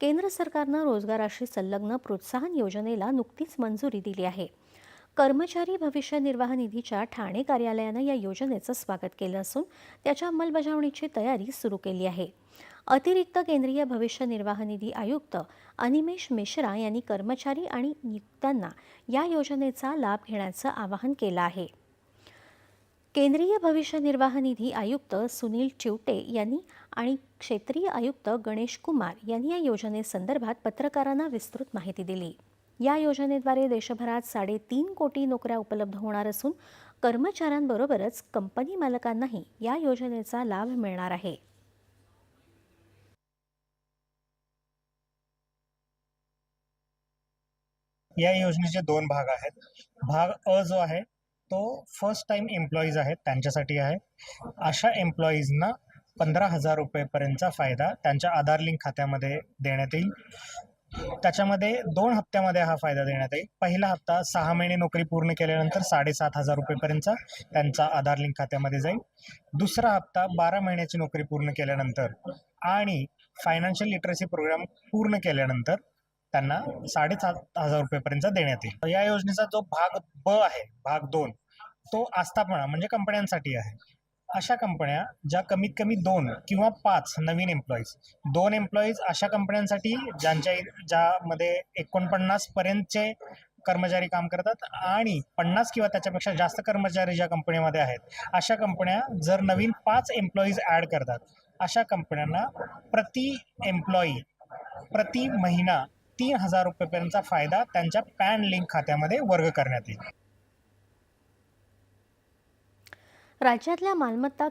केंद्र सरकारनं रोजगाराशी संलग्न प्रोत्साहन योजनेला नुकतीच मंजुरी दिली आहे. कर्मचारी भविष्य निर्वाह निधीच्या ठाणे कार्यालयानं या योजनेचं स्वागत केलं असून त्याच्या अंमलबजावणीची तयारी सुरू केली आहे. अतिरिक्त केंद्रीय भविष्य निर्वाह निधी आयुक्त अनिमेश मिश्रा यांनी कर्मचारी आणि नियुक्त्यांना या योजनेचा लाभ घेण्याचं आवाहन केलं आहे. केंद्रीय भविष्य निर्वाह निधी आयुक्त सुनील चिवटे यांनी आणि क्षेत्रीय आयुक्त गणेश कुमार यांनी या योजनेसंदर्भात पत्रकारांना विस्तृत माहिती दिली. या योजनेद्वारे देशभरात 3.5 कोटी नोकऱ्या उपलब्ध होणार असून कर्मचाऱ्यांबरोबरच कंपनी मालकांनाही या योजनेचा लाभ मिळणार आहे. या योजनेचे दोन भाग आहेत. भाग अ जो आहे तो फर्स्ट टाइम एम्प्लॉईज आहेत त्यांच्यासाठी आहे. अशा एम्प्लॉईजना 15,000 रुपयेपर्यंतचा फायदा त्यांच्या आधार लिंक खात्यामध्ये देण्यात येईल. त्याच्यामध्ये 2 हप्त्यामध्ये हा फायदा देण्यात येईल. पहिला हप्ता 6 महिने नोकरी पूर्ण केल्यानंतर 7,500 रुपयेपर्यंतचा त्यांचा आधार लिंक खात्यामध्ये जाईल. दुसरा हप्ता 12 महिन्याची नोकरी पूर्ण केल्यानंतर आणि फायनान्शियल लिटरसी प्रोग्राम पूर्ण केल्यानंतर त्यांना 7,500 रुपयेपर्यंत देण्यात येईल. या योजनेचा जो भाग ब आहे, भाग 2, तो आस्थापना म्हणजे कंपन्यांसाठी आहे. अशा कंपन्या ज्या कमीत कमी 2 किंवा 5 नवीन एम्प्लॉईज, 2 एम्प्लॉईज अशा कंपन्यांसाठी ज्यामध्ये 49 पर्यंतचे कर्मचारी काम करतात आणि 50 किंवा त्याच्यापेक्षा जास्त कर्मचारी ज्या कंपनीमध्ये आहेत, अशा कंपन्या जर नवीन 5 एम्प्लॉईज ॲड करतात, अशा कंपन्यांना प्रति एम्प्लॉई प्रति महिना 3,000 रुपयेपर्यंतचा फायदा त्यांच्या पॅन लिंक खात्यामध्ये वर्ग करण्यात येईल. राज्यातल्या मालमत्ता